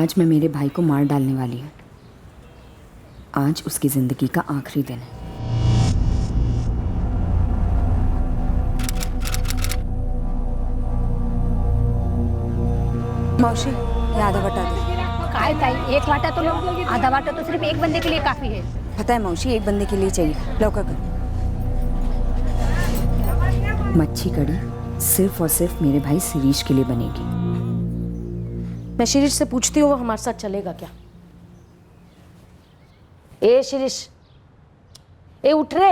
आज मैं मेरे भाई को मार डालने वाली हूँ। आज उसकी जिंदगी का आखिरी दिन है। मौसी, ये आधा वाटा दो। काय ताई, एक वाटा तो लो। आधा वाटा तो सिर्फ एक बंदे के लिए काफी है। पता है मौसी, एक बंदे के लिए चाहिए। लौका कर। मच्छी कड़ी सिर्फ और सिर्फ मेरे भाई शिरीष के लिए बनेगी। मैं शिरीष से पूछती हूँ वो हमारे साथ चलेगा क्या। ए शिरीष, ए उठ रे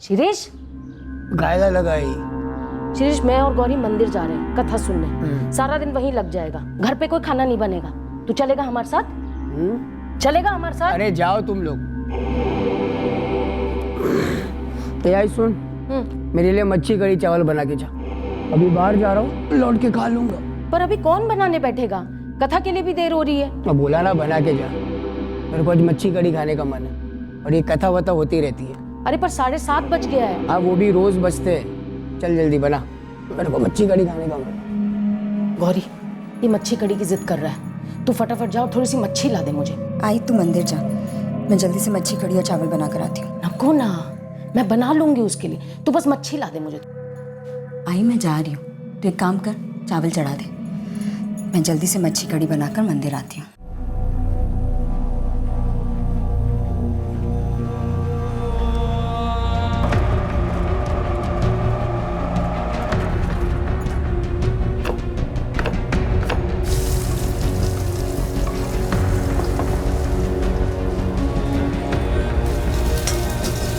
शिरीष। गायला लगाई। शिरीष, मैं और गौरी मंदिर जा रहे हैं कथा सुनने। सारा दिन वहीं लग जाएगा, घर पे कोई खाना नहीं बनेगा। तू चलेगा हमारे साथ? चलेगा हमारे साथ? अरे जाओ तुम लोग। तैयारी सुन, मेरे लिए मच्छी कड़ी चावल बना के जा। अभी बाहर जा रहा हूँ, लौट के खा लूंगा। पर अभी कौन बनाने बैठेगा? कथा के लिए भी देर हो रही है। मैं बोला ना बना के जा। मेरे को आज मच्छी कड़ी खाने का मन है और ये कथा वथा होती रहती है। अरे पर 7:30 बज गया है। हाँ वो भी रोज बजते हैं। चल जल्दी बना, मेरे को मच्छी कड़ी खाने का मन है। गौरी, ये मच्छी कड़ी की जिद कर रहा है। तू फटाफट जाओ, थोड़ी सी मच्छी ला दे मुझे। आई तू मंदिर जा, मैं जल्दी से मच्छी कड़ी और चावल बना कर आती हूँ। नको ना, मैं बना लूंगी उसके लिए। तू बस मच्छी ला दे मुझे। आई मैं जा रही हूँ, तो एक काम कर, चावल चढ़ा दे। मैं जल्दी से मच्छी कड़ी बनाकर मंदिर आती हूँ।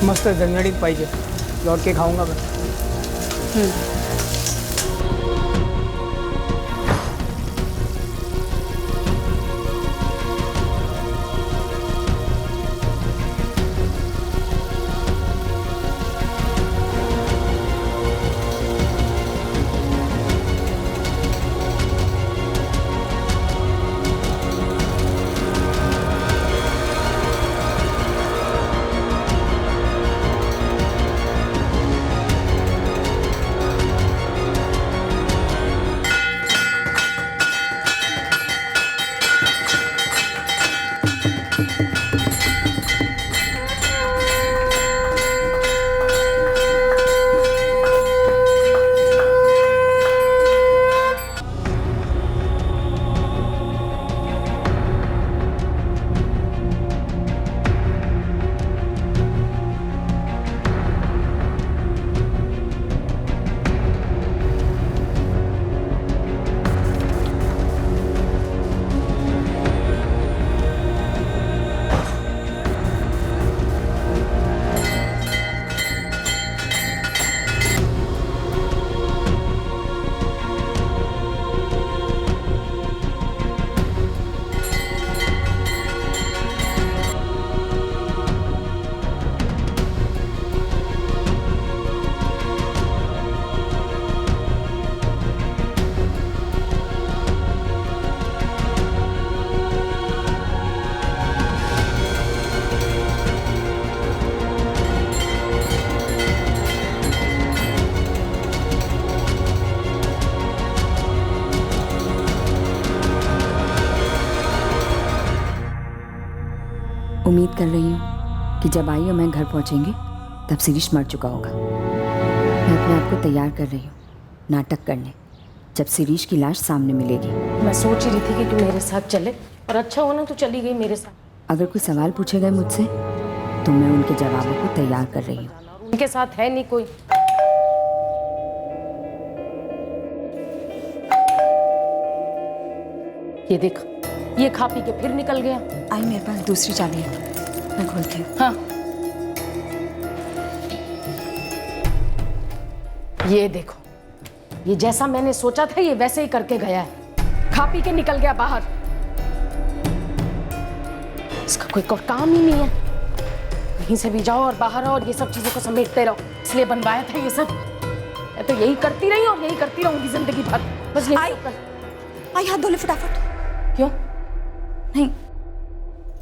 मस्त झणझणीत पाहिजे, लौट के खाऊंगा मैं। उम्मीद कर रही हूँ कि जब आई और मैं घर पहुँचेंगे तब शिरीष मर चुका होगा। मैं अपने आप को तैयार कर रही हूँ नाटक करने, जब शिरीष की लाश सामने मिलेगी। मैं सोच ही रही थी कि तू मेरे साथ चले, और अच्छा हो ना तू चली गई मेरे साथ। अगर कोई सवाल पूछे गए मुझसे तो मैं उनके जवाबों को तैयार कर रही हूँ। उनके साथ है नहीं कोई। ये देख, ये खा पी के फिर निकल गया। आई मेरे पास दूसरी चाबी है, मैं खोलती हूँ। हाँ, ये देखो, ये जैसा मैंने सोचा था ये वैसे ही करके गया है। खा पी के निकल गया बाहर। इसका कोई और काम ही नहीं है। कहीं से भी जाओ और बाहर आओ और ये सब चीजों को समेटते रहो। इसलिए बनवाया था ये सब। मैं तो यही करती रही और यही करती रहूंगी जिंदगी भर। बस यही आई, आई हाथ धो ले फटाफट। क्यों? नहीं,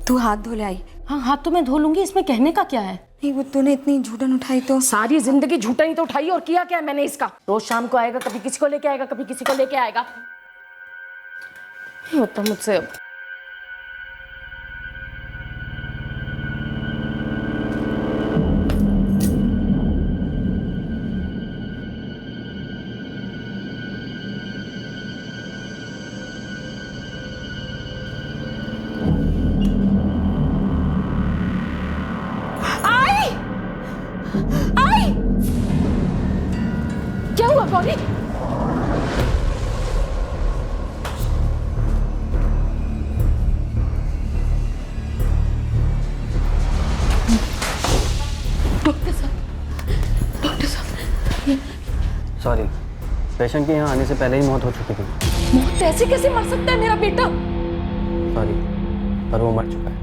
तू हाथ धो ले। आई हाँ, हाथ तो मैं धो लूंगी, इसमें कहने का क्या है? नहीं, वो तूने इतनी झूठन उठाई तो। सारी जिंदगी झूठा ही तो उठाई, और किया क्या है मैंने इसका? रोज शाम को आएगा, कभी किसी को लेके आएगा, कभी किसी को लेके आएगा। नहीं होता मुझसे अब। क्या हुआ गौरी? डॉक्टर साहब सॉरी, पेशेंट के यहाँ आने से पहले ही मौत हो चुकी थी। मौत ऐसे कैसे मर सकता है मेरा बेटा? सॉरी, पर वो मर चुका है।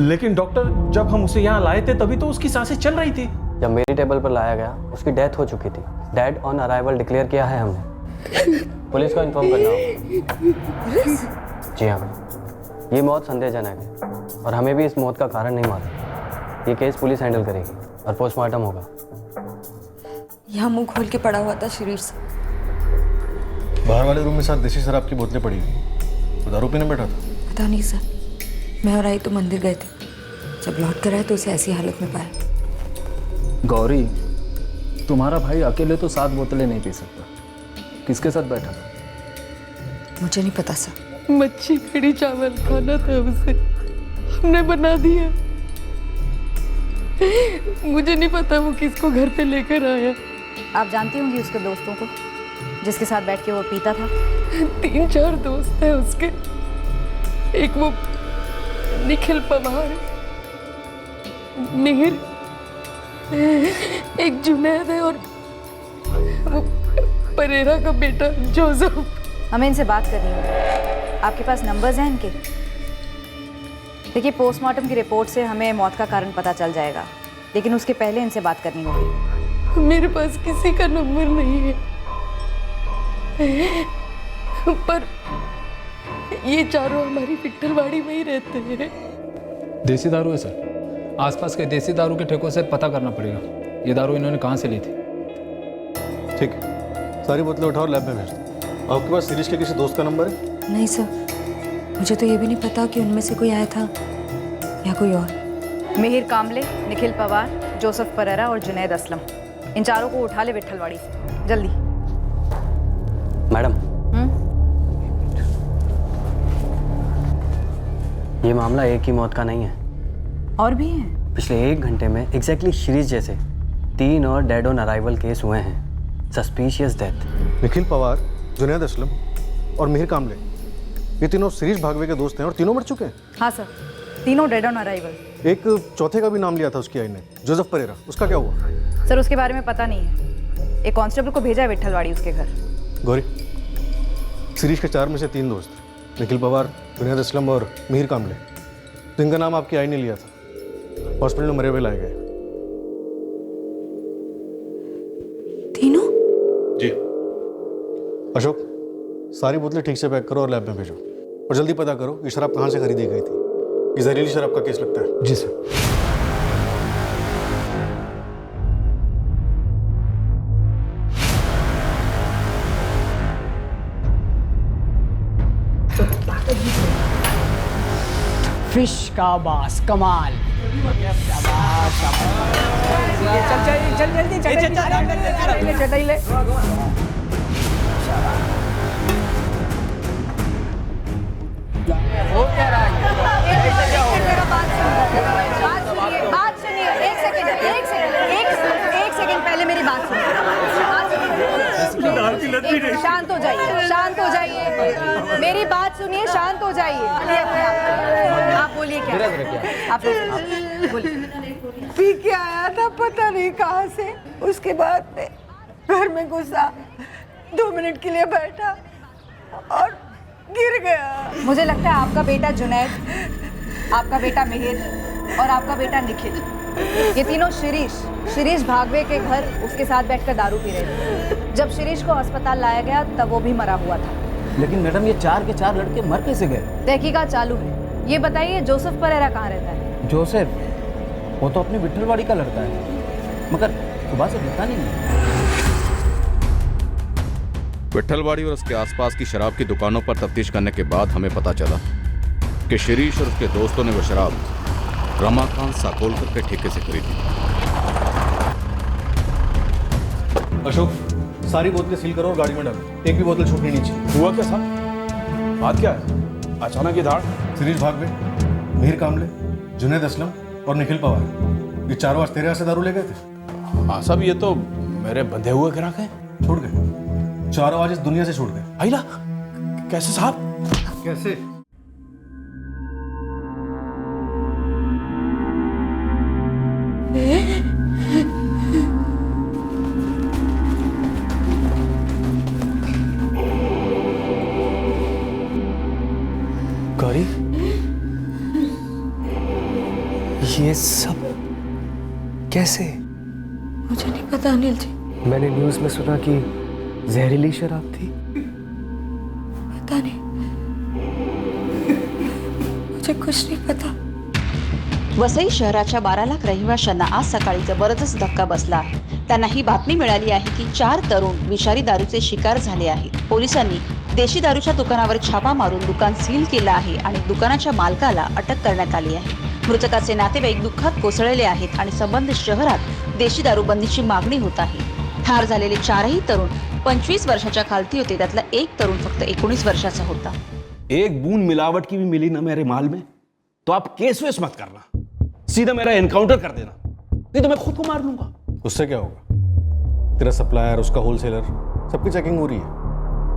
लेकिन डॉक्टर, जब हम उसे यहाँ लाए थे तभी तो उसकी सांसें चल रही थी। जब मेरी टेबल पर लाया गया उसकी डेथ हो चुकी थी। डेड ऑन अराइवल डिक्लेयर किया है हमने। पुलिस को इन्फॉर्म करना होगा। जी हाँ, ये मौत संदेहजनक है और हमें भी इस मौत का कारण नहीं मालूम। ये केस पुलिस हैंडल करेगी और पोस्टमार्टम होगा। यहाँ मुंह खोल के पड़ा हुआ था शिरीष। बाहर वाले रूम में साथ देसी शराब की बोतलें पड़ी हुई। वो दारू पीने बैठा था। पता नहीं सर, मैं और आई तो मंदिर गए थे। जब लौट कर आए तो उसे ऐसी हालत में पाया। गौरी, तुम्हारा भाई अकेले तो 7 बोतलें नहीं पी सकता। किसके साथ बैठा था? मुझे नहीं पता सर। मच्छी कड़ी चावल खाना था उसे, हमने बना दिया। मुझे नहीं पता वो किसको घर पे लेकर आया। आप जानती होंगी उसके दोस्तों को जिसके साथ बैठ के वो पीता था? 3-4 दोस्त हैं उसके। एक वो निखिल पवार, मिहिर, एक जुनैद है और वो परेरा का बेटा जोसेफ। हमें इनसे बात करनी होगी। आपके पास नंबर्स हैं इनके? देखिए, पोस्टमार्टम की रिपोर्ट से हमें मौत का कारण पता चल जाएगा, लेकिन उसके पहले इनसे बात करनी होगी। मेरे पास किसी का नंबर नहीं है, पर ये चारों हमारी पिट्ठलवाड़ी में ही रहते हैं। देसी दारू है सर। आसपास के देसी दारू के ठेकों से पता करना पड़ेगा ये दारू इन्होंने कहाँ से ली थी। ठीक है, सारी बोतलें उठाओ, लैब में भेज दो। आपके पास शिरीष के किसी दोस्त का नंबर है? नहीं सर, मुझे तो ये भी नहीं पता कि उनमें से कोई आया था या कोई और। मिहिर कामले, निखिल पवार, जोसेफ परेरा और जुनैद असलम, इन चारों को उठा ले विट्ठलवाड़ी से जल्दी। मैडम, ये मामला एक ही मौत का नहीं है, और भी हैं। पिछले 1 घंटे में एग्जैक्टली शिरीष जैसे 3 और डेड ऑन अराइवल केस हुए हैं। Suspicious death. निखिल पवार, जुनैद असलम और मिहिर कामले, ये तीनों शिरीष भागवे के दोस्त हैं और तीनों मर चुके हैं। हाँ सर, तीनों डेड ऑन अराइवल। एक चौथे का भी नाम लिया था उसकी आई ने, जोसेफ परेरा। उसका क्या हुआ? सर, उसके बारे में पता नहीं है। एक कांस्टेबल को भेजा है विट्ठलवाड़ी उसके घर। गौरी, शिरीष के 4 में से 3 दोस्त, निखिल पवार, जुनैद असलम और मिहिर कामले, तो इनका नाम आपकी आई ने लिया था। हॉस्पिटल में मरे हुए लाए गए। तीनों? जी। अशोक, सारी बोतलें ठीक से पैक करो और लैब में भेजो। और जल्दी पता करो ये शराब कहाँ से खरीदी गई थी। ये जहरीली शराब का केस लगता है। जी सर। फिश का बास कमाल। चल जल्दी चटाई ले। हो क्या रहा है? बात सुनिए, एक सेकंड पहले मेरी बात सुनिए। शांत हो जाइए, शांत हो जाइए। मेरी बात सुनिए, शांत हो जाइए। आप बोलिए क्या? आप बोलिए। पी के आया था, पता नहीं कहाँ से। उसके बाद में घर में घुसा, 2 मिनट के लिए बैठा और गिर गया। मुझे लगता है आपका बेटा जुनैद, आपका बेटा मिहिर और आपका बेटा निखिल, ये तीनों शिरीष भागवे के घर उसके साथ बैठकर दारू पी रहे थे। जब शिरीष को अस्पताल लाया गया तब वो भी मरा हुआ था। लेकिन मैडम, ये 4 के 4 लड़के मर कैसे गए? तहकीकात चालू है। ये बताइए, जोसेफ परेरा कहाँ रहता है? जोसेफ, वो तो अपनी विट्ठलवाड़ी का लड़का है, मगर सुबह से दिखता नहीं है। विट्ठलवाड़ी और उसके आसपास की शराब की दुकानों पर तफ्तीश करने के बाद हमें पता चला कि शिरीष और उसके दोस्तों ने वो शराब रमाकांत साकोलकर के ठेके से खरीदी। अशोक, सारी बोतलें सील करो और गाड़ी में डालो। एक भी बोतल छूटनी नहीं चाहिए। हुआ क्या साहब? बात क्या है? अचानक ये धाड़। शिरीष भागवे, मीर कामले, जुनैद असलम और निखिल पवार, ये चारों आज तेरे यहाँ से दारू ले गए थे। हाँ साहब, ये तो मेरे बंधे हुए ग्राहक हैं। छूट गए चारों, आज इस दुनिया से छूट गए। आइला, कैसे साहब? कैसे? गौरी, ये सब कैसे? मुझे नहीं पता अनिल जी। मैंने न्यूज़ में सुना कि जहरीली शराब थी। पता नहीं, मुझे कुछ नहीं पता। वसई शहराच्या 12 लाख रहिवाशांना आज सकाळी जबरदस्त धक्का बसला आहे। त्यांना ही बातमी मिळाली आहे की 4 तरुण विषारी दारूचे शिकार झाले आहेत। पोलिसांनी देशी दारूच्या दुकानावर छापा मारून दुकान सील केलं आहे आणि दुकानाच्या मालकाला अटक करण्यात आली आहे। मृतकाचे नातेवाईक दुःखात कोसळलेले आहेत आणि संबंधित शहरात देशी दारूबंदीची मागणी होत आहे। ठार झालेले 4ही तरुण 25 वर्षाच्या खालती होते, त्यातला एक तरुण फक्त 19 वर्षाचा होता। एक बूंद मिलावट की भी मिली ना मेरे माल में तो आप केस वेस मत करना, सीधा मेरा एनकाउंटर कर देना, नहीं तो मैं खुद को मार लूंगा। उससे क्या होगा? तेरा सप्लायर, उसका होलसेलर, सबकी चेकिंग हो रही है।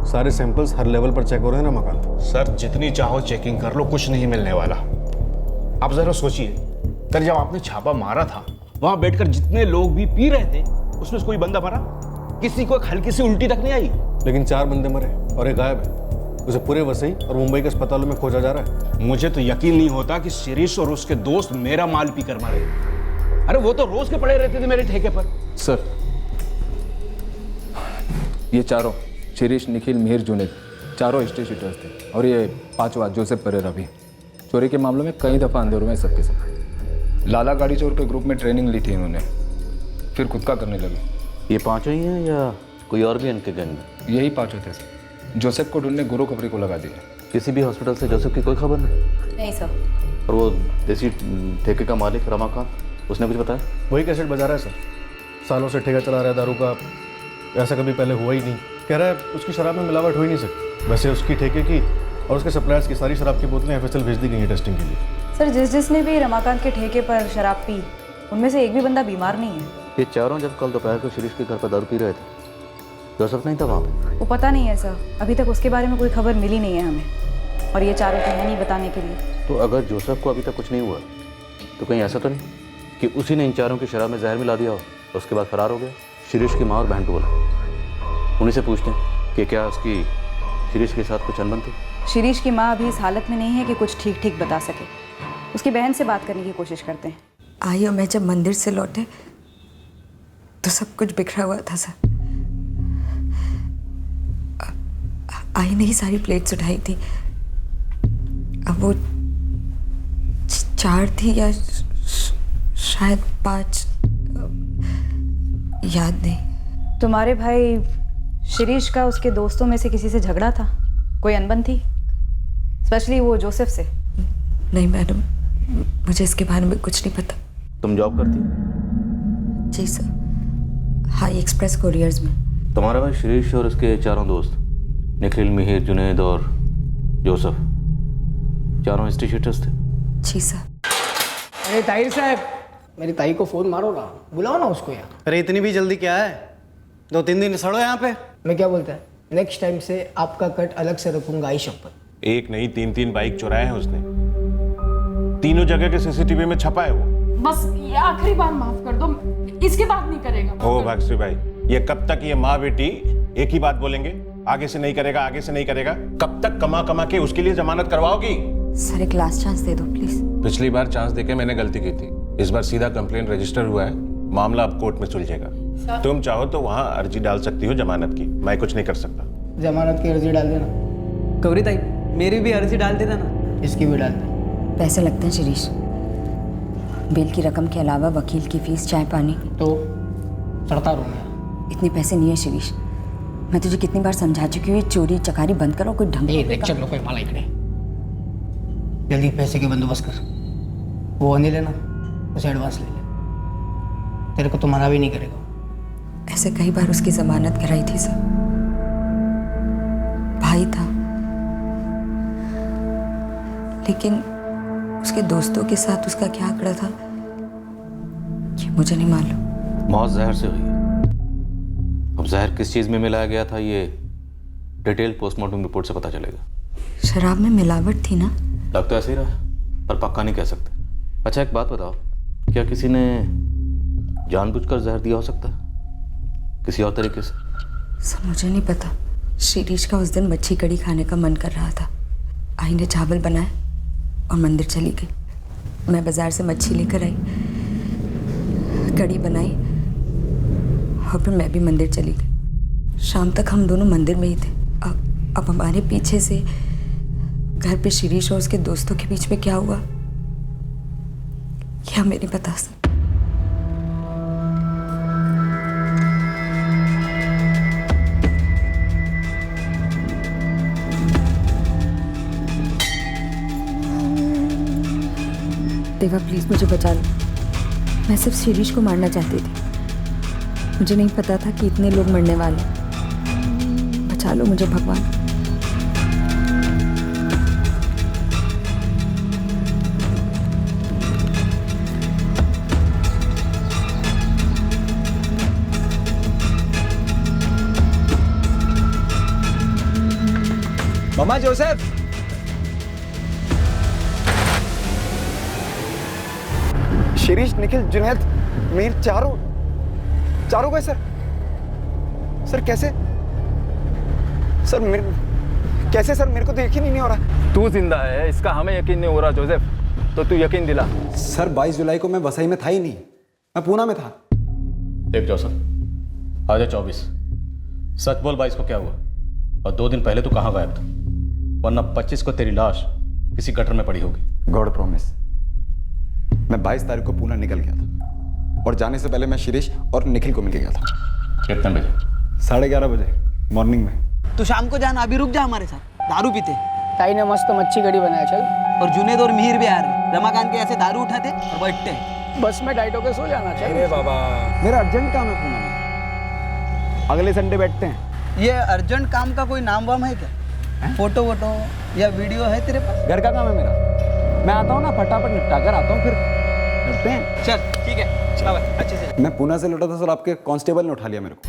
सारे सैंपल्स हर लेवल पर चेक हो रहे हैं ना मकान। सर जितनी चाहो चेकिंग कर लो, कुछ नहीं मिलने वाला। आप जरा सोचिए, कल जब आपने छापा मारा था वहां बैठकर जितने लोग भी पी रहे थे उसमें से कोई बंदा मरा? किसी को हल्की सी उल्टी तक नहीं आई। लेकिन 4 बंदे मरे और एक गायब है। उसे पूरे वसई और मुंबई के अस्पतालों में खोजा जा रहा है। मुझे तो यकीन नहीं होता कि शिरीष और उसके दोस्त मेरा माल पी कर मारे। अरे वो तो रोज के पड़े रहते थे मेरे ठेके पर। सर, ये चारों शिरीष, निखिल, मिहिर, जुनैद, चारों हिस्ट्री शीटर्स थे और ये 5वां जोसेफ परेरा भी। चोरी के मामलों में कई दफ़ा अंधेर हुए सबके सब। लाला गाड़ी चोर के ग्रुप में ट्रेनिंग ली थी इन्होंने, फिर खुद का करने लगे। ये 5 ही हैं या कोई और भी इनके गैंग में? यही 5 थे सर। जोसेफ को ढूंढने गुरु खबरी को लगा दिया। किसी भी हॉस्पिटल से जोसेफ की कोई खबर नहीं? नहीं सर। और वो देसी ठेके का मालिक रमाकांत, उसने कुछ बताया? वही कैसेट बजा रहा है सर, सालों से ठेका चला रहा है दारू का। ऐसा कभी पहले हुआ ही नहीं। कह रहा है उसकी शराब में मिलावट हो ही नहीं सकती। वैसे उसकी ठेके की और उसके सप्लायर्स की सारी शराब की बोतलें एफएसएल भेज दी गई हैं टेस्टिंग के लिए। सर, जिसने भी रमाकांत के ठेके पर शराब पी, उनमें से एक भी बंदा बीमार नहीं है। ये चारों जब कल दोपहर को शिरीष के घर पर दारू पी रहे थे, जोसेफ नहीं था वहाँ पे? वो पता नहीं है सर, अभी तक उसके बारे में कोई खबर मिली नहीं है हमें, और ये चारों तो है नहीं बताने के लिए। तो अगर जोसेफ को अभी तक कुछ नहीं हुआ तो कहीं ऐसा तो नहीं कि उसी ने इन चारों की शराब में जहर मिला दिया हो और उसके बाद फरार हो गया? शिरीष की माँ और बहन को बोला, उन्हीं से पूछते हैं कि क्या उसकी शिरीष के साथ कुछ अनबन थी? शिरीष की माँ अभी इस हालत में नहीं है कि कुछ ठीक ठीक बता सके। उसकी बहन से बात करने की कोशिश करते हैं। आई और मैं जब मंदिर से लौटे तो सब कुछ बिखरा हुआ था सर। आई ने ही सारी प्लेट्स उठाई थी। अब वो 4 थी या शायद 5, याद नहीं। तुम्हारे भाई शिरीष का उसके दोस्तों में से किसी से झगड़ा था? कोई अनबन थी, स्पेशली वो जोसेफ से? नहीं मैडम, मुझे इसके बारे में कुछ नहीं पता। तुम जॉब करती हो? जी सर, हाई एक्सप्रेस कोरियर्स में। तुम्हारा भाई शिरीष और उसके चारों दोस्त निखिल, मिहिर, जुनैद और जोसेफ, चारों हिस्ट्री शीटर्स थे? जी सर। अरे ताहिर साहब, मेरी ताई को फ़ोन मारो ना, बुलाओ ना उसको यहाँ। अरे इतनी भी जल्दी क्या है? 2-3 दिन सड़ो यहाँ पे। मैं क्या बोलता है, नेक्स्ट टाइम से आपका कट अलग से रखूंगा, आई शपथ। एक नहीं 3-3 बाइक चुराए हैं उसने, तीनों जगह के सीसीटीवी में छपा है वो। बस ये आखिरी बार माफ कर दो, इसके बाद नहीं करेगा। ओ भागश्री भाई, ये कब तक ये माँ बेटी एक ही बात बोलेंगे, आगे से नहीं करेगा, आगे से नहीं करेगा? कब तक कमा कमा के उसके लिए जमानत करवाओगी? सर एक लास्ट चांस दे दो प्लीज। पिछली बार चांस देके मैंने गलती की थी, इस बार सीधा कंप्लेंट रजिस्टर हुआ है, मामला अब कोर्ट में सुलझेगा। तुम चाहो तो वहाँ अर्जी डाल सकती हो जमानत की, मैं कुछ नहीं कर सकता। जमानत की अर्जी डाल देना। गौरी ताई, मेरी भी अर्जी डाल देना ना। इसकी भी डाल दे। पैसे लगते हैं शिरीष, बिल की रकम के अलावा वकील की फीस, चाय पानी। तो सड़ता रहूँगा। इतने पैसे नहीं है शिरीष, मैं तुझे कितनी बार समझा चुकी हूँ, ये चोरी चकारी बंद करो, कोई ढंग ए देख चल कोई माला इकडे जल्दी पैसे के बंदोबस्त कर। वो अनिल है ना, उसे एडवांस ले ले, तेरे को तो मना भी नहीं करेगा। ऐसे कई बार उसकी जमानत कराई थी सर, भाई था, लेकिन उसके दोस्तों के साथ उसका क्या आंकड़ा था ये मुझे नहीं मालूम। मौत जहर से हुई है। अब जहर किस चीज़ में मिलाया गया था ये डिटेल पोस्टमार्टम रिपोर्ट से पता चलेगा। शराब में मिलावट थी ना? लग तो ऐसे ही रहा है, पर पक्का नहीं कह सकते। अच्छा एक बात बताओ, क्या किसी ने जानबूझकर जहर दिया हो सकता है किसी और तरीके से? सर मुझे नहीं पता। शिरीष का उस दिन मच्छी कड़ी खाने का मन कर रहा था, आई ने चावल बनाए और मंदिर चली गई। मैं बाजार से मच्छी लेकर आई, कड़ी बनाई और फिर मैं भी मंदिर चली गई। शाम तक हम दोनों मंदिर में ही थे। अब हमारे पीछे से घर पे शिरीष और उसके दोस्तों के बीच में क्या हुआ ये हमें नहीं पता सर। देवा प्लीज मुझे बचा लो, मैं सिर्फ शिरीष को मारना चाहती थी। मुझे नहीं पता था कि इतने लोग मरने वाले। बचा लो मुझे भगवान। मामा जोसेफ, शिरीष, निखिल, जुनैद, मीर, चारों गए सर। सर कैसे? सर कैसे सर? मेरे को तो यकीन ही नहीं हो रहा। तू जिंदा है इसका हमें यकीन नहीं हो रहा जोसेफ, तो तू यकीन दिला। सर 22 जुलाई को मैं वसई में था ही नहीं, मैं पूना में था। देख जोसेफ, आज 24, सच बोल 22 को क्या हुआ और 2 दिन पहले तू कहाँ गायब था? वरना 25 को तेरी लाश किसी गटर में पड़ी होगी। गॉड प्रॉमिस, मैं 22 तारीख को पूना निकल गया था और जाने से पहले मैं शिरीष और निखिल को मिल गया था। कितने बजे? 11:30 बजे मॉर्निंग में। तो शाम को जाना, अभी रुक जा हमारे साथ, दारू पीते। ताई ने मस्त मच्छी कड़ी बनाया, चल। और जुनेद और मिहिर भी आ रहे। रमाकांत के ऐसे दारू उठाते और बैठते हैं। बस में डाइट होकर सो जाना चाहिए। अरे बाबा, मेरा अर्जेंट काम है पूना में, अगले संडे बैठते हैं। ये अर्जेंट काम का कोई नाम वाम है क्या? फोटो वोटो या वीडियो है तेरे पास? घर का काम है मेरा, मैं आता हूँ ना, फटाफट निपटा कर आता हूँ, फिर करते हैं। चल ठीक है, चला भाई, अच्छे से। मैं पूना से लौटा था सर, आपके कांस्टेबल ने उठा लिया मेरे को।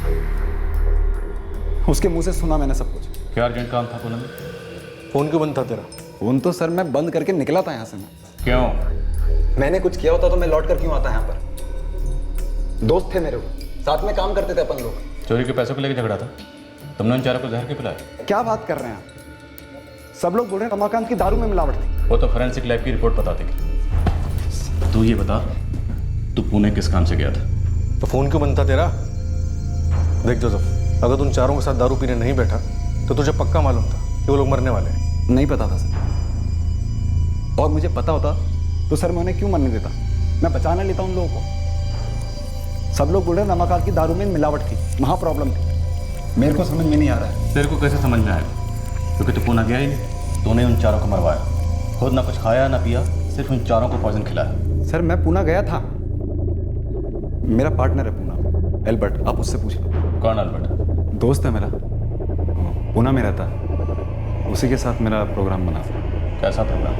उसके मुंह से सुना मैंने सब कुछ। क्या अर्जेंट काम था पूना में? फोन क्यों बंद था तेरा? फोन तो सर मैं बंद करके निकला था यहाँ से। मैं क्यों? मैंने कुछ किया होता तो मैं लौट कर क्यों आता यहाँ पर? दोस्त थे मेरे को, साथ में काम करते थे अपन लोग। चोरी के पैसों को लेकर झगड़ा था, तुमने उन चारों को जहर क्यों पिलाया? क्या बात कर रहे हैं आप? सब लोग बोल रहे हैं रमाकांत की दारू में मिलावट थी। वो तो फोरेंसिक लैब की रिपोर्ट बता देगी। तू ये बता, तू पुणे किस काम से गया था? तो फोन क्यों बंद था तेरा? देख जोसेफ, अगर तुम चारों के साथ दारू पीने नहीं बैठा तो तुझे पक्का मालूम था कि वो लोग मरने वाले हैं। नहीं पता था सर, और मुझे पता होता तो सर मैं उन्हें क्यों मरने देता? मैं बचाना लेता उन लोगों को। सब लोग बोल रहे हैं रमाकांत की दारू में मिलावट थी, वहाँ प्रॉब्लम थी। मेरे को समझ में नहीं आ रहा है। तेरे को कैसे समझ में आएगा? क्योंकि तू पुणे गया ही नहीं, तूने उन चारों को मरवाया। खुद ना कुछ खाया ना पिया, सिर्फ उन चारों को पॉइजन खिलाया। सर मैं पूना गया था, मेरा पार्टनर है पूना, एल्बर्ट, आप उससे पूछ लो। कौन एल्बर्ट? दोस्त है मेरा, पूना में रहता है, उसी के साथ मेरा प्रोग्राम बना था। कैसा प्रोग्राम?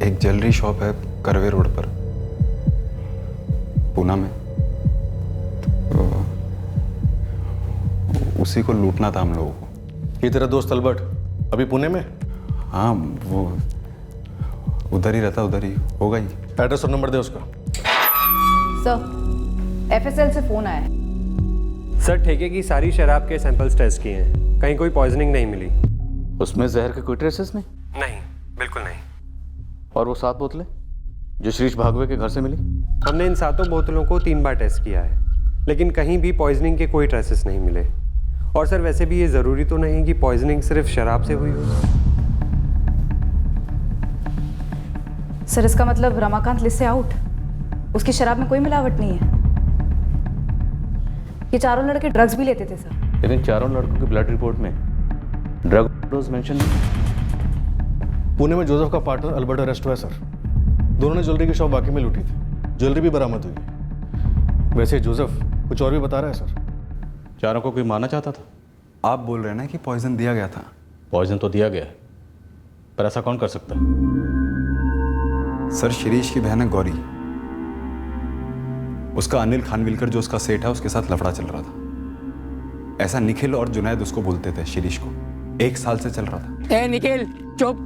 एक ज्वेलरी शॉप है करवे रोड पर पूना में, तो उसी को लूटना था हम लोगों को। ये तेरा दोस्त अल्बर्ट अभी पुणे में? हाँ, वो उधर ही रहता, उधर ही होगा ही। एड्रेस और नंबर दे उसका। सर, एफएसएल से फोन आया है। सर ठेके की सारी शराब के सैंपल्स टेस्ट किए हैं, कहीं कोई पॉइजनिंग नहीं मिली। उसमें जहर के कोई ट्रेसेस नहीं? नहीं, बिल्कुल नहीं। और वो 7 बोतलें जो शिरीष भागवे के घर से मिली? हमने इन 7 बोतलों को 3 बार टेस्ट किया है, लेकिन कहीं भी पॉइजनिंग के कोई ट्रेसेस नहीं मिले। और सर वैसे भी ये ज़रूरी तो नहीं कि पॉइजनिंग सिर्फ शराब से हुई हो। सर इसका मतलब रमाकांत लिस्ट से आउट, उसकी शराब में कोई मिलावट नहीं है। ये चारों लड़के ड्रग्स भी लेते थे सर। लेकिन चारों लड़कों की ब्लड रिपोर्ट में ड्रग डोज मेंशन नहीं। पुणे में जोसेफ का पार्टनर अल्बर्ट अरेस्ट हुआ है सर। दोनों ने ज्वेलरी की शॉप वाकई में लूटी थी। ज्वेलरी भी बरामद हुई है। वैसे जोसेफ कुछ और भी बता रहा है सर। चारों को कोई मारना चाहता था? आप बोल रहे हैं ना कि पॉइजन दिया गया था। पॉइजन तो दिया गया है, पर ऐसा कौन कर सकता है? सर शिरीष की बहन है गौरी, उसका अनिल खानविलकर जो उसका सेठ है उसके साथ लफड़ा चल रहा था। ऐसा निखिल और जुनैद उसको बोलते थे शिरीष को। 1 साल से चल रहा था। ए निखिल चुप,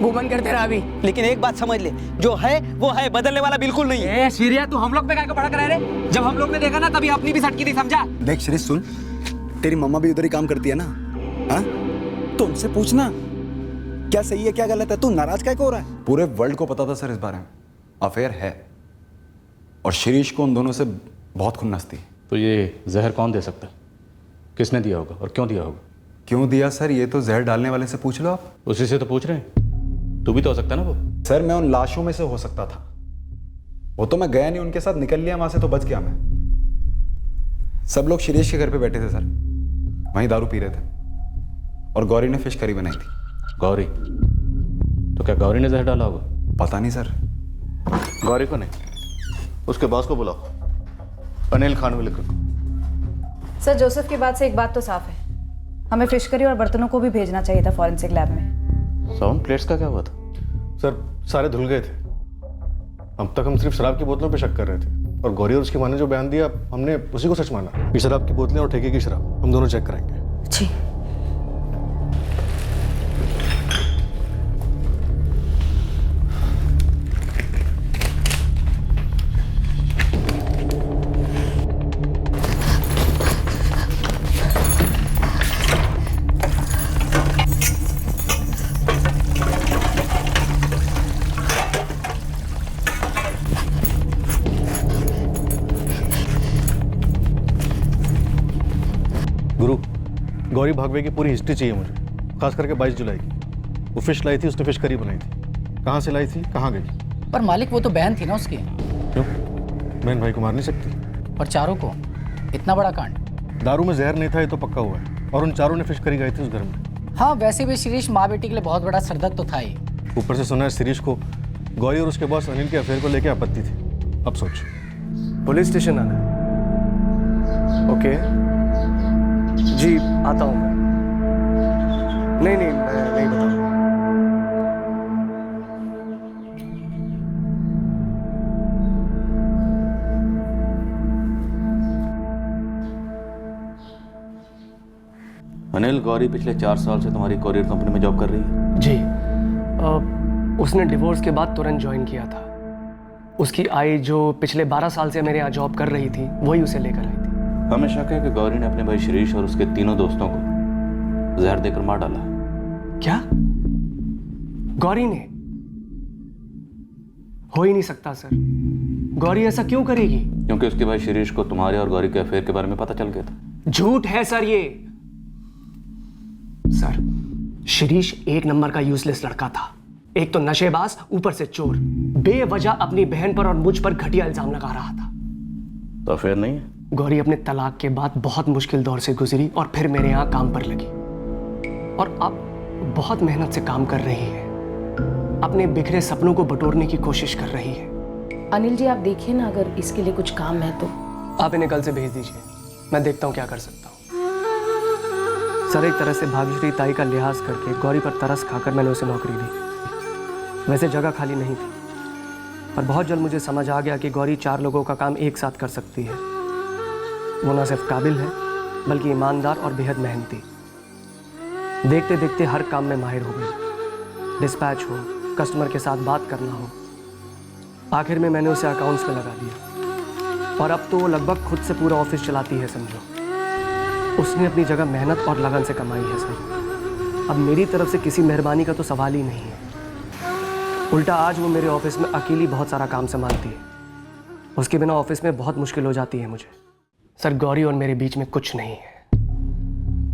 मुंह बंद कर तेरा अभी। लेकिन एक बात समझ ले, जो है वो है, बदलने वाला बिल्कुल नहीं है। सीरिया तू हम लोग पे काय को भड़क रहा है रे? जब हम लोग ने देखा ना तभी अपनी भी सटकी थी, समझा? देख शिरीष सुन, तेरी मम्मा भी उधर ही काम करती है ना, हाँ? तो उनसे पूछना क्या सही है क्या गलत है। तू नाराज काय को हो रहा है? पूरे वर्ल्ड को पता था सर इस बारे में, अफेयर है, और शिरीष को उन दोनों से बहुत खुन्नस थी। तो ये जहर कौन दे सकता है? किसने दिया होगा और क्यों दिया होगा? क्यों दिया सर, ये तो जहर डालने वाले से पूछ लो आप। उसी से तो पूछ रहे हैं। तू भी तो हो सकता है ना वो। सर मैं उन लाशों में से हो सकता था, वो तो मैं गया नहीं उनके साथ, निकल लिया वहां से तो बच गया मैं। सब लोग शिरीष के घर पे बैठे थे सर, वहीं दारू पी रहे थे, और गौरी ने फिश करी बनाई थी। गौरी? तो क्या गौरी ने जहर डाला होगा? पता नहीं सर। गौरी को नहीं, उसके बॉस को बुलाओ, अनिल खानविलकर को। सर जोसेफ की बात से एक बात तो साफ है, हमें फिश करी और बर्तनों को भी भेजना चाहिए था फॉरेंसिक लैब में। साउंड प्लेट्स का क्या हुआ था? सर सारे धुल गए थे। अब तक हम सिर्फ शराब की बोतलों पे शक कर रहे थे, और गौरी और उसकी माँ ने जो बयान दिया हमने उसी को सच माना। ये शराब की बोतलें और ठेके की शराब हम दोनों चेक कराएंगे। जी। गौरी भागवे की पूरी हिस्ट्री चाहिए मुझे, खास करके 22 जुलाई की। वो फिश लाई थी, उसने फिश करी बनाई थी, कहाँ से लाई थी, कहाँ गई? पर मालिक वो तो बहन थी ना उसकी। क्यों? बहन भाई को मार नहीं सकती? पर चारों को? इतना बड़ा कांड। दारू में जहर नहीं था ये तो पक्का हुआ है, और उन चारों ने फिश करी गई थी उस घर में। हाँ वैसे भी शिरीष माँ बेटी के लिए बहुत बड़ा सरदर्द तो था ही। ऊपर से सुना है शिरीष को गौरी और उसके बॉस अनिल के अफेयर को लेकर आपत्ति थी। अब सोच। पुलिस स्टेशन आना है। ओके जी, आता हूँ मैं। नहीं मैं नहीं बताऊँ। अनिल, गौरी पिछले 4 साल से तुम्हारी कोरियर कंपनी में जॉब कर रही है? जी। उसने डिवोर्स के बाद तुरंत ज्वाइन किया था। उसकी आई जो पिछले 12 साल से मेरे यहाँ जॉब कर रही थी वही उसे लेकर आई थी। हमें शक है कि गौरी ने अपने भाई शिरीष और उसके तीनों दोस्तों को जहर देकर मार डाला। क्या? गौरी ने? हो ही नहीं सकता सर। गौरी ऐसा क्यों करेगी? क्योंकि उसके भाई शिरीष को तुम्हारे और गौरी के अफेयर के बारे में पता चल गया था। झूठ है सर ये। सर शिरीष एक नंबर का यूजलेस लड़का था। एक तो नशेबाज, ऊपर से चोर। बेवजह अपनी बहन पर और मुझ पर घटिया इल्जाम लगा रहा था। तो अफेयर नहीं है? गौरी अपने तलाक के बाद बहुत मुश्किल दौर से गुजरी और फिर मेरे यहाँ काम पर लगी, और अब बहुत मेहनत से काम कर रही है। अपने बिखरे सपनों को बटोरने की कोशिश कर रही है। अनिल जी आप देखिए ना, अगर इसके लिए कुछ काम है तो। आप इन्हें कल से भेज दीजिए, मैं देखता हूँ क्या कर सकता हूँ। सर एक तरह से भाग्यश्री ताई का लिहाज करके गौरी पर तरस खाकर मैंने उसे नौकरी दी। वैसे जगह खाली नहीं थी, पर बहुत जल्द मुझे समझ आ गया कि गौरी 4 लोगों का काम एक साथ कर सकती है। वो न सिर्फ काबिल है बल्कि ईमानदार और बेहद मेहनती। देखते देखते हर काम में माहिर हो गई। डिस्पैच हो, कस्टमर के साथ बात करना हो। आखिर में मैंने उसे अकाउंट्स में लगा दिया, और अब तो वो लगभग खुद से पूरा ऑफिस चलाती है समझो। उसने अपनी जगह मेहनत और लगन से कमाई है सर। अब मेरी तरफ से किसी मेहरबानी का तो सवाल ही नहीं है। उल्टा आज वो मेरे ऑफिस में अकेली बहुत सारा काम संभालती है। उसके बिना ऑफिस में बहुत मुश्किल हो जाती है मुझे। सर गौरी और मेरे बीच में कुछ नहीं है।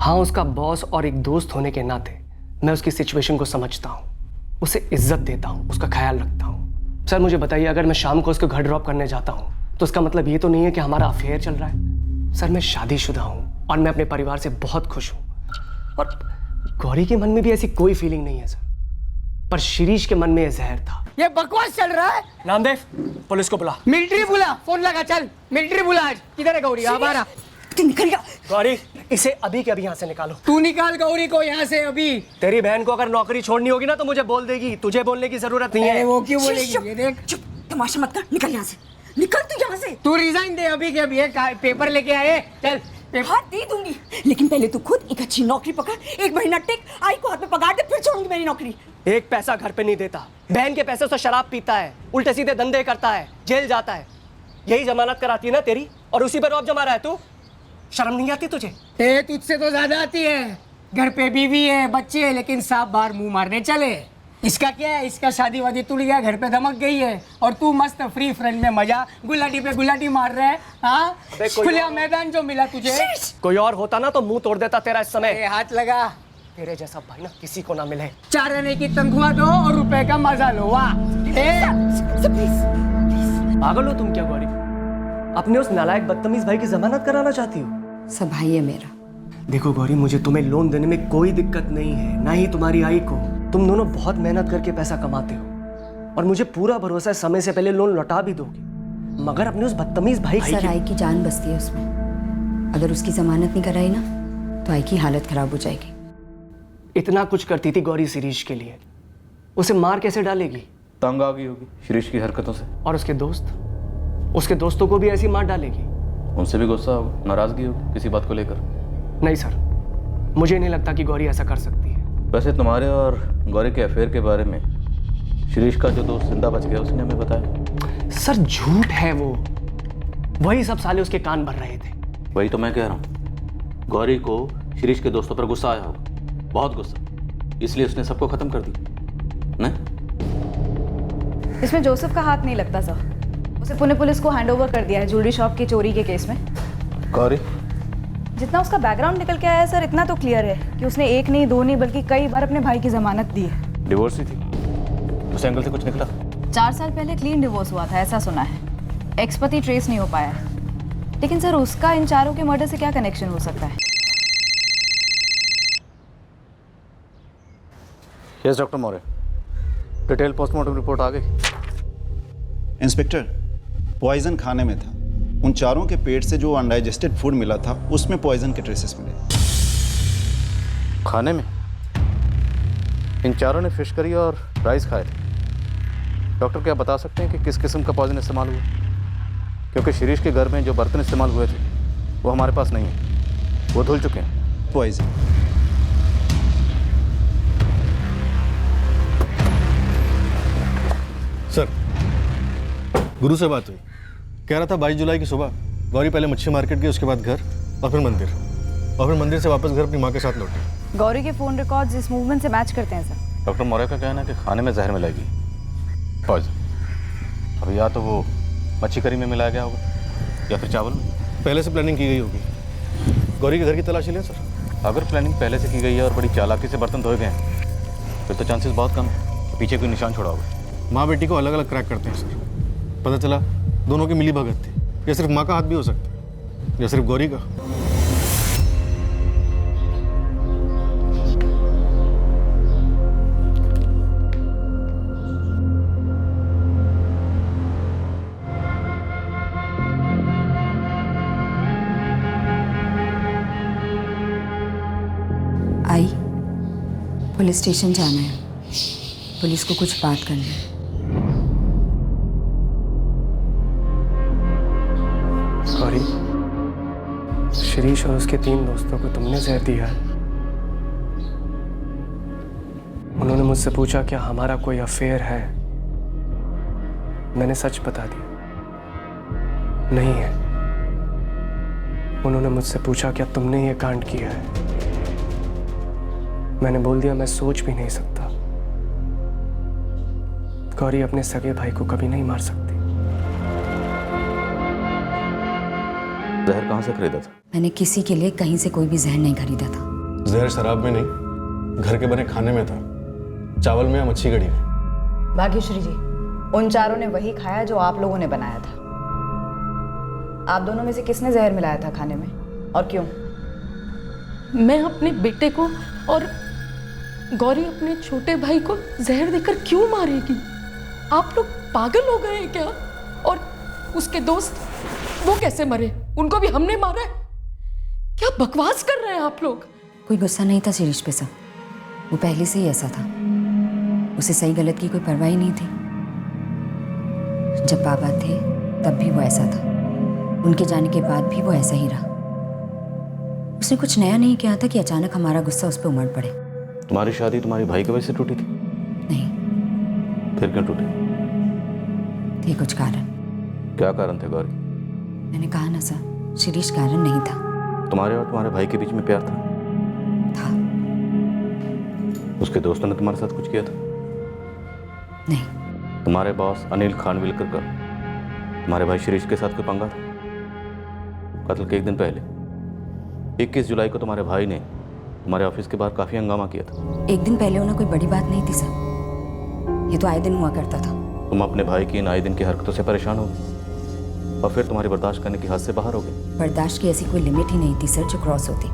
हाँ उसका बॉस और एक दोस्त होने के नाते मैं उसकी सिचुएशन को समझता हूँ, उसे इज्जत देता हूँ, उसका ख्याल रखता हूँ। सर मुझे बताइए, अगर मैं शाम को उसको घर ड्रॉप करने जाता हूँ तो उसका मतलब ये तो नहीं है कि हमारा अफेयर चल रहा है। सर मैं शादीशुदा हूँ और मैं अपने परिवार से बहुत खुश हूँ, और गौरी के मन में भी ऐसी कोई फीलिंग नहीं है सर, पर शिरीष के मन में यह जहर था। ये बकवास चल रहा है। नामदेव, पुलिस को बुला। मिलिट्री बुला, फोन लगा, चल मिलिट्री बुला। आज किधर है गौरी? हमारा तू निकल जा। गौरी, इसे अभी के अभी यहाँ से निकालो। तू निकाल गौरी को यहाँ से अभी। तेरी बहन को अगर नौकरी छोड़नी होगी ना तो मुझे बोल देगी, तुझे बोलने की जरूरत नहीं है। वो क्यों बोलेगी? ये देख, चुप, तमाशा मत कर, निकल यहाँ से, निकल तू यहाँ से। तू रिजाइन दे अभी के अभी। पेपर लेके आए, चल। हाँ दे दूंगी, लेकिन पहले तू खुद एक अच्छी नौकरी पकड़, 1 महीना टिक, आई को हाथ में पगार दे, फिर छोड़ूंगी मेरी नौकरी। एक पैसा घर पे नहीं देता, बहन के पैसे से शराब पीता है, उल्टे सीधे धंधे करता है, जेल जाता है। यही जमानत कराती है ना तेरी, और उसी पर रौब जमा रहा है तू। शर्म नहीं आती तुझे? तुझसे तो ज्यादा आती है। घर पे बीवी है, बच्चे है, लेकिन सांप बाहर मुंह मारने चले। इसका क्या है? इसका शादी वादी टूट गया, घर पे धमक गई है, और तू मस्त फ्री फ्रेंड में मजा गुलाटी पे गुलाटी मार रहा है। हाँ, खुला मैदान जो मिला तुझे। कोई और होता ना तो मुंह तोड़ देता तेरा इस समय। हाथ लगा। तेरे जैसा भाई ना किसी को ना मिले। 4 आने की तनख्वाह दो और रुपए का मजा लो। वाह, पागल हो तुम क्या गौरी? अपने उस नालायक बदतमीज भाई की जमानत कराना चाहती हो? सब भाई है मेरा। देखो गौरी, मुझे तुम्हें लोन देने में कोई दिक्कत नहीं है, ना ही तुम्हारी आई को। तुम दोनों बहुत मेहनत करके पैसा कमाते हो और मुझे पूरा भरोसा है समय से पहले लोन लौटा भी दोगे, मगर अपने उस बदतमीज भाई सर, आई की जान बसती है उसमें। अगर उसकी जमानत नहीं कराई ना तो आई की हालत खराब हो जाएगी। इतना कुछ करती थी गौरी शिरीष के लिए, उसे मार कैसे डालेगी? तंग आ गई होगी शिरीष की हरकतों से। और उसके दोस्त, उसके दोस्तों को भी ऐसी मार डालेगी। उनसे भी गुस्सा होगा, नाराजगी होगी किसी बात को लेकर। नहीं सर, मुझे नहीं लगता कि गौरी ऐसा कर सकती है। वैसे तुम्हारे और गौरी के अफेयर के बारे में शिरीष का जो दोस्त जिंदा बच गया उसने हमें बताया। सर झूठ है वो, वही सब साले उसके कान भर रहे थे। वही तो मैं कह रहा हूँ, गौरी को शिरीष के दोस्तों पर गुस्सा आया होगा, बहुत गुस्सा, इसलिए उसने सबको खत्म कर दिया। नहीं, इसमें जोसेफ का हाथ नहीं लगता सर। उसे पुणे पुलिस को हैंडओवर कर दिया है ज्वेलरी शॉप की चोरी के केस में। गौरी, जितना उसका बैकग्राउंड निकल के आया है सर, इतना तो क्लियर है कि उसने 1 नहीं 2 नहीं बल्कि कई बार अपने भाई की जमानत दी है। डिवोर्स ही थी, उस एंगल से कुछ निकला? 4 साल पहले क्लीन डिवोर्स हुआ था, ऐसा सुना है। एक्स पति ट्रेस नहीं हो पाया है, लेकिन सर उसका इन चारों के मर्डर से क्या कनेक्शन हो सकता है? Yes doctor Maurya, detail postmortem report आ गई। इंस्पेक्टर, पॉइजन खाने में था। उन चारों के पेट से जो अनडाइजेस्टेड फूड मिला था उसमें पॉइजन के ट्रेसेस मिले। खाने में? इन चारों ने फिश करी और राइस खाए थे। डॉक्टर क्या बता सकते हैं कि किस किस्म का पॉइजन इस्तेमाल हुआ? क्योंकि शिरीष के घर में जो बर्तन इस्तेमाल हुए थे वो हमारे पास नहीं है, वो धुल चुके हैं। पॉइजन। सर, गुरु से बात हुई, कह रहा था 22 जुलाई की सुबह गौरी पहले मच्छी मार्केट गई, उसके बाद घर और फिर मंदिर, और फिर मंदिर से वापस घर अपनी माँ के साथ लौटी। गौरी के फोन रिकॉर्ड्स इस मूवमेंट से मैच करते हैं सर। डॉक्टर मौर्य का कहना है कि खाने में जहर मिलाएगी, पॉइजन। अब या तो वो मच्छी करी में मिलाया गया होगा या फिर चावल में। पहले से प्लानिंग की गई होगी। गौरी के घर की तलाशी लें सर। अगर प्लानिंग पहले से की गई है और बड़ी चालाकी से बर्तन धोए गए हैं फिर तो चांसेस बहुत कम है कि पीछे कोई निशान छोड़ा होगा। माँ बेटी को अलग अलग क्रैक करते हैं सर। पता चला दोनों की मिली भगत थी, या सिर्फ माँ का हाथ भी हो सकता है, या सिर्फ गौरी का। आई, पुलिस स्टेशन जाना है, पुलिस को कुछ बात करनी है। गौरी, शिरीष और उसके 3 दोस्तों को तुमने जहर दिया है। उन्होंने मुझसे पूछा क्या हमारा कोई अफेयर है। मैंने सच बता दिया, नहीं है। उन्होंने मुझसे पूछा क्या तुमने ये कांड किया है। मैंने बोल दिया मैं सोच भी नहीं सकता। गौरी अपने सगे भाई को कभी नहीं मार सकती। जहर कहाँ से खरीदा था? मैंने किसी के लिए कहीं से कोई भी जहर नहीं खरीदा था। जहर शराब में नहीं, घर के बने खाने में था, चावल में या मच्छी कड़ी में। भाग्यश्री जी, उन चारों ने वही खाया जो आप लोगों ने बनाया था। आप दोनों में से किसने जहर मिलाया था खाने में और क्यों? मैं अपने बेटे को और गौरी अपने छोटे भाई को जहर देकर क्यों मारेगी? आप लोग पागल हो गए हैं क्या? और उसके दोस्त वो कैसे मरे? उनको भी हमने मारा है? क्या बकवास कर रहे हैं आप लोग? कोई गुस्सा नहीं था शिरीष पे सब, वो पहले से ही ऐसा था। उसे सही गलत की कोई परवाह ही नहीं थी। जब बाबा थे तब भी वो ऐसा था, उनके जाने के बाद भी वो ऐसा ही रहा। उसने कुछ नया नहीं किया था कि अचानक हमारा गुस्सा उस पर उमड़ पड़े। तुम्हारी शादी तुम्हारे भाई की वजह से टूटी थी? नहीं। फिर क्यों टूटी? थे कुछ कारण। क्या कारण थे गौरी? मैंने कहा ना सर, शिरीष कारण नहीं था। तुम्हारे और तुम्हारे भाई के बीच में प्यार था? उसके दोस्तों ने तुम्हारे साथ कुछ किया था? नहीं। तुम्हारे बॉस अनिल खानविलकर का तुम्हारे भाई शिरीष के साथ कोई पंगा था? कत्ल के एक दिन पहले 21 जुलाई को तुम्हारे भाई ने तुम्हारे ऑफिस के बाहर काफी हंगामा किया था। एक दिन पहले होना कोई बड़ी बात नहीं थी सर, ये तो आए दिन हुआ करता था। तुम अपने भाई की इन आए दिन की हरकतों से परेशान हो गए और फिर तुम्हारी बर्दाश्त करने की हद से बाहर हो गए। बर्दाश्त की ऐसी कोई लिमिट ही नहीं थी सर जो क्रॉस होती।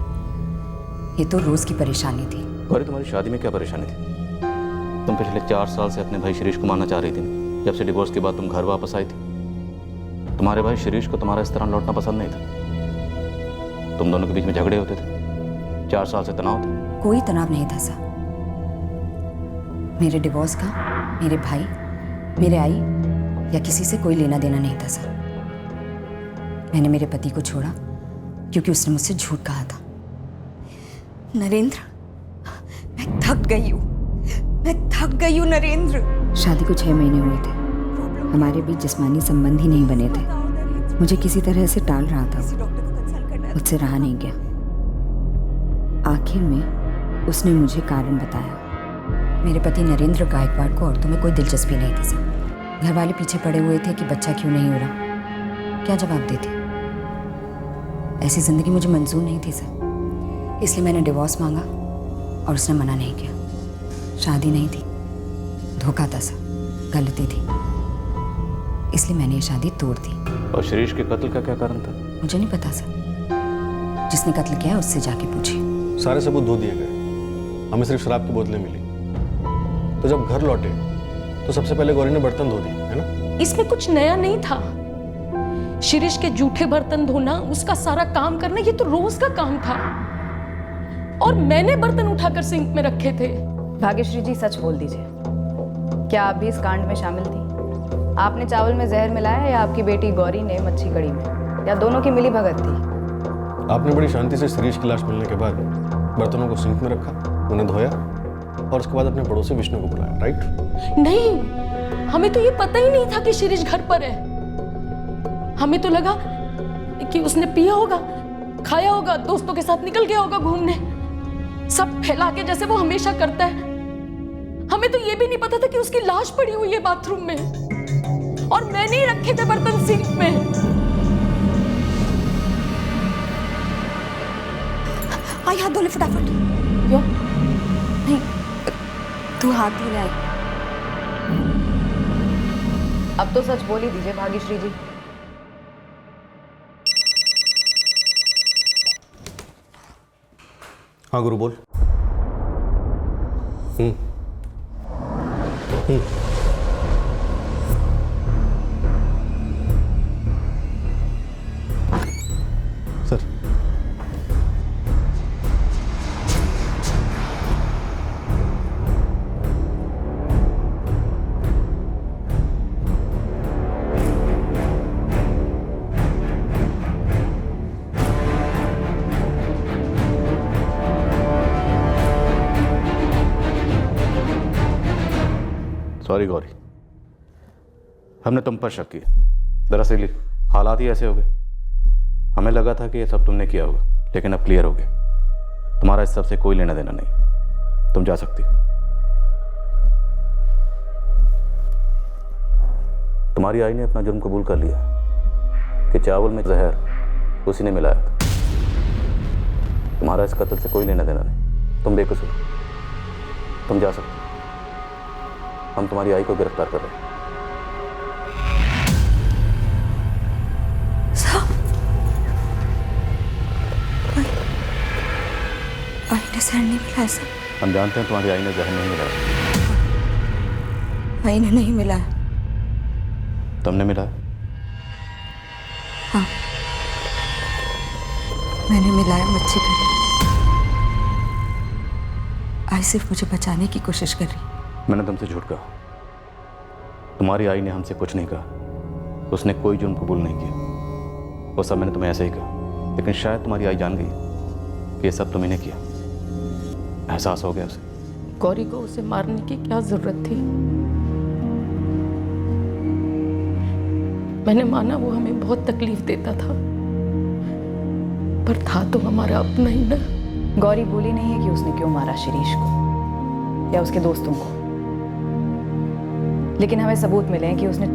ये तो रोज की परेशानी थी। अरे तुम्हारी शादी में क्या परेशानी थी? तुम पिछले 4 साल से अपने भाई शिरीष को मारना चाह रही थी। जब से डिवोर्स के बाद तुम घर वापस आई थी, तुम्हारे भाई शिरीष को तुम्हारा इस तरह लौटना पसंद नहीं था। तुम दोनों के बीच में झगड़े होते थे, 4 साल से तनाव था। कोई तनाव नहीं था सर। मेरे डिवोर्स का मेरे भाई, मेरे आई या किसी से कोई लेना देना नहीं था सर। मैंने मेरे पति को छोड़ा क्योंकि उसने मुझसे झूठ कहा था। नरेंद्र, मैं थक गई हूँ, मैं थक गई हूँ नरेंद्र। शादी को 6 महीने हुए थे, हमारे बीच जिस्मानी संबंध ही नहीं बने थे। मुझे किसी तरह से टाल रहा था, मुझसे रहा नहीं गया। आखिर में उसने मुझे कारण बताया। मेरे पति नरेंद्र गायकवाड़ को औरतों में कोई दिलचस्पी नहीं थी सर। घर वाले पीछे पड़े हुए थे कि बच्चा क्यों नहीं हो रहा। क्या जवाब देते? ऐसी जिंदगी मुझे मंजूर नहीं थी सर। इसलिए मैंने डिवोर्स मांगा और उसने मना नहीं किया। शादी नहीं थी, धोखा था सर, गलती थी, इसलिए मैंने ये शादी तोड़ दी। और शिरीष के कत्ल का क्या कारण था? मुझे नहीं पता सर, जिसने कत्ल किया उससे जाके पूछिए। सारे सबूत धो दिए गए, हमें सिर्फ शराब की बोतलें मिली। तो जब घर लौटे तो सबसे पहले गौरी ने बर्तन धो दिए, है ना? इसमें कुछ नया नहीं था। शिरीष के जूठे बर्तन धोना, उसका सारा काम करना, ये तो रोज का काम था। और मैंने बर्तन उठाकर सिंक में रखे थे। भाग्यश्री जी, सच बोल दीजिए, क्या आप भी इस कांड में शामिल थी? आपने चावल में जहर मिलाया या आपकी बेटी गौरी ने मच्छी कड़ी में, या दोनों की मिली भगत थी? आपने बड़ी शांति से शिरीष की लाश मिलने के बाद बर्तनों को सिंक में रखा, उन्हें धोया और उसके बाद अपने पड़ोसी विष्णु को बुलाया, राइट? नहीं, हमें तो ये पता ही नहीं था कि शिरीष घर पर है। हमें तो लगा कि उसने पिया होगा, खाया होगा, दोस्तों के साथ निकल गया होगा घूमने, सब फैला के जैसे वो हमेशा करता है। हमें तो ये भी नहीं पता था कि उसकी लाश पड़ी हुई है बाथरूम में, और मैंने ही रखे थे बर्तन सिंक में। आई हाथ धो ले फटाफट। क्यों? नहीं, तू हाथ धो ले। अब तो सच बोल ही दीजिए भाग्यश्री जी। हाँ गुरु बोल। सर, सॉरी गौरी, हमने तुम पर शक किया। दरअसल हालात ही ऐसे हो गए। हमें लगा था कि ये सब तुमने किया होगा, लेकिन अब क्लियर हो गया तुम्हारा इस सब से कोई लेना देना नहीं। तुम जा सकती हो। तुम्हारी आई ने अपना जुर्म कबूल कर लिया कि चावल में जहर उसी ने मिलाया था। तुम्हारा इस कत्ल से कोई लेना देना नहीं। तुम बेकसूर, तुम जा सकते हो। हम तुम्हारी आई को गिरफ्तार कर रहे हैं। साहब उन्हें जहर नहीं मिला है सर? हम जानते हैं तुम्हारी आई ने जहर नहीं मिलाया। आई ने नहीं मिला है। तुमने मिलाया? हाँ, मैंने मिलाया मच्छी करी। आई सिर्फ मुझे बचाने की कोशिश कर रही। मैंने तुमसे झूठ कहा। तुम्हारी आई ने हमसे कुछ नहीं कहा। उसने कोई जुर्म कबूल नहीं किया। वो सब मैंने तुम्हें ऐसे ही कहा, लेकिन शायद तुम्हारी आई जान गई कि ये सब तुमने किया। एहसास हो गया उसे। गौरी को उसे मारने की क्या जरूरत थी? मैंने माना वो हमें बहुत तकलीफ देता था, पर था तो हमारा अपना ही ना। गौरी बोली नहीं है कि उसने क्यों मारा शिरीष को या उसके दोस्तों को, लेकिन हमें सबूत मिले हैं कि उसने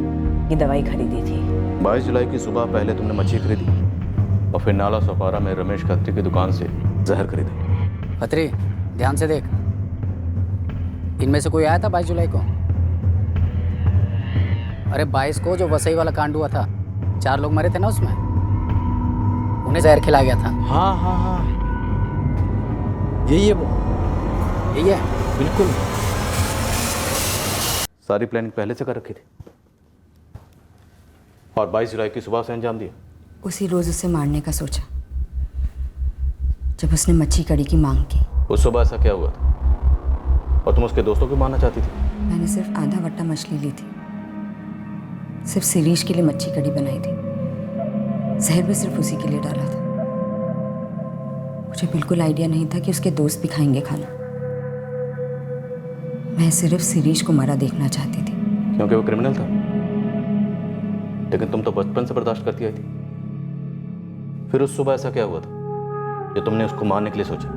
की दवाई खरीदी थी। 22 जुलाई की सुबह पहले तुमने मच्छी खरीदी और फिर नाला सोपारा में रमेश खत्री की दुकान से जहर खरीदा। खत्री, ध्यान से देख। इनमें से कोई आया था 22 जुलाई को? अरे 22 को जो वसई वाला कांड हुआ था, 4 लोग मरे थे ना उसमें, उन्हें जहर खिलाया गया था। हाँ हाँ हाँ, यही है वो, यही है बिल्कुल। सारी प्लानिंग पहले से कर रखी थी और 22 जुलाई की सुबह से अंजाम दिया। उसी रोज उसे मारने का सोचा जब उसने मच्छी कड़ी की मांग की। उस सुबह ऐसा क्या हुआ था और तुम उसके दोस्तों को मारना चाहती थी? मैंने सिर्फ आधा वट्टा मछली ली थी, सिर्फ शिरीष के लिए मच्छी कड़ी बनाई थी। जहर भी सिर्फ उसी के लिए डाला था। मुझे बिल्कुल आइडिया नहीं था कि उसके दोस्त भी खाएंगे खाना। मैं सिर्फ शिरीष को मरा देखना चाहती थी। क्योंकि वो क्रिमिनल था, लेकिन तुम तो बचपन से बर्दाश्त करती आई थी। फिर उस सुबह ऐसा क्या हुआ था जो तुमने उसको मारने के लिए सोचा?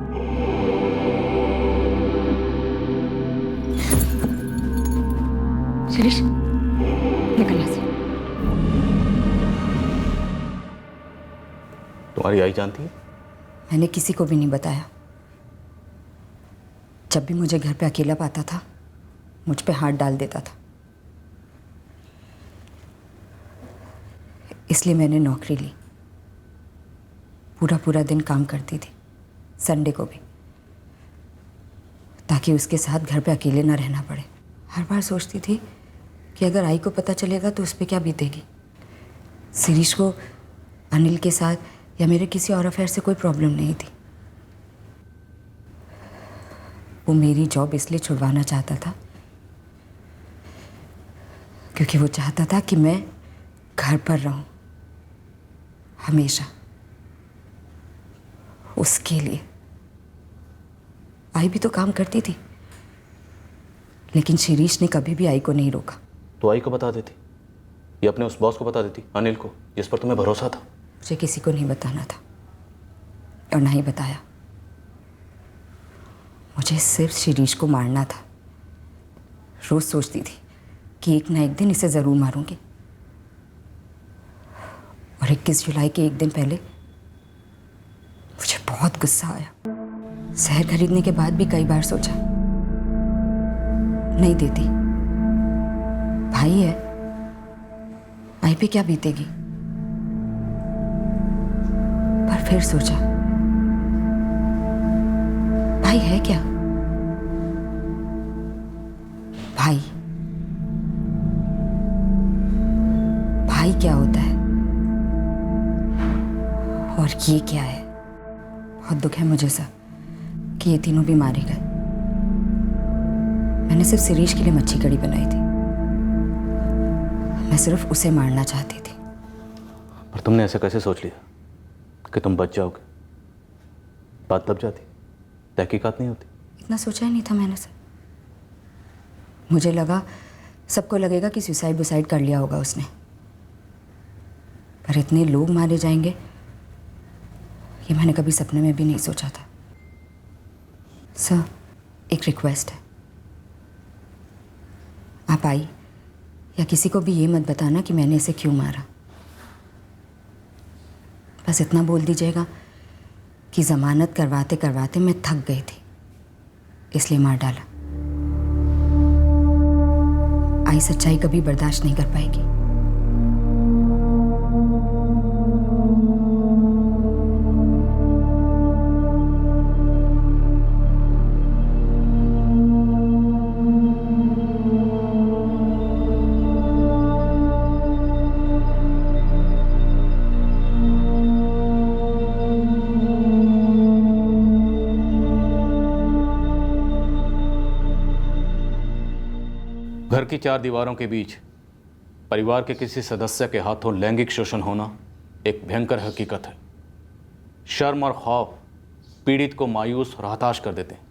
शिरीष, निकल यहाँ से। तुम्हारी आई जानती है? मैंने किसी को भी नहीं बताया। जब भी मुझे घर पे अकेला पाता था, मुझ पे हाथ डाल देता था। इसलिए मैंने नौकरी ली। पूरा दिन काम करती थी, संडे को भी, ताकि उसके साथ घर पे अकेले ना रहना पड़े। हर बार सोचती थी कि अगर आई को पता चलेगा तो उस पर क्या बीतेगी। शिरीष को अनिल के साथ या मेरे किसी और अफेयर से कोई प्रॉब्लम नहीं थी। वो मेरी जॉब इसलिए छुड़वाना चाहता था क्योंकि वो चाहता था कि मैं घर पर रहूं हमेशा। उसके लिए आई भी तो काम करती थी, लेकिन शिरीष ने कभी भी आई को नहीं रोका। तो आई को बता देती या अपने उस बॉस को बता देती, अनिल को, जिस पर तुम्हें भरोसा था। मुझे किसी को नहीं बताना था और ना ही बताया। मुझे सिर्फ शिरीष को मारना था। रोज सोचती थी कि एक ना एक दिन इसे ज़रूर मारूंगी। और 21 जुलाई के एक दिन पहले मुझे बहुत गुस्सा आया। जहर खरीदने के बाद भी कई बार सोचा, नहीं देती। भाई है, भाई पे क्या बीतेगी। पर फिर सोचा, भाई है क्या? भाई भाई क्या होता है और ये क्या है? बहुत दुख है मुझे सर कि ये तीनों भी मारे गए। मैंने सिर्फ शिरीष के लिए मच्छी कड़ी बनाई थी। मैं सिर्फ उसे मारना चाहती थी। पर तुमने ऐसे कैसे सोच लिया कि तुम बच जाओगे? बात दब जाती, तहकीकात नहीं होती। इतना सोचा ही नहीं था मैंने सर। मुझे लगा सबको लगेगा कि सुसाइड कर लिया होगा उसने, पर इतने लोग मारे जाएंगे ये मैंने कभी सपने में भी नहीं सोचा था। सर, एक रिक्वेस्ट है। आप आई या किसी को भी ये मत बताना कि मैंने इसे क्यों मारा। बस इतना बोल दीजिएगा कि ज़मानत करवाते करवाते मैं थक गई थी, इसलिए मार डाला। आई सच्चाई कभी बर्दाश्त नहीं कर पाएगी। की चार दीवारों के बीच परिवार के किसी सदस्य के हाथों लैंगिक शोषण होना एक भयंकर हकीकत है। शर्म और खौफ पीड़ित को मायूस और हताश कर देते हैं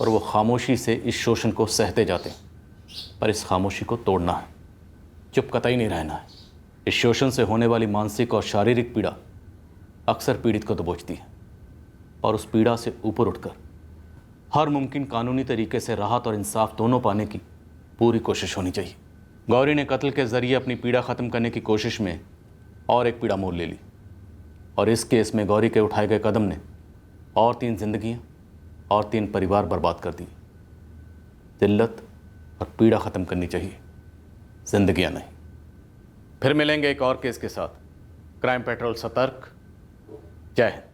और वो खामोशी से इस शोषण को सहते जाते हैं। पर इस खामोशी को तोड़ना है, चुप कतई नहीं रहना है। इस शोषण से होने वाली मानसिक और शारीरिक पीड़ा अक्सर पीड़ित को दबोचती है और उस पीड़ा से ऊपर उठकर हर मुमकिन कानूनी तरीके से राहत और इंसाफ दोनों पाने की पूरी कोशिश होनी चाहिए। गौरी ने कत्ल के जरिए अपनी पीड़ा ख़त्म करने की कोशिश में और एक पीड़ा मोल ले ली और इस केस में गौरी के उठाए गए कदम ने और 3 जिंदगियां और 3 परिवार बर्बाद कर दिए। जिल्लत और पीड़ा ख़त्म करनी चाहिए, जिंदगियां नहीं। फिर मिलेंगे एक और केस के साथ। क्राइम पेट्रोल सतर्क। जय हिंद।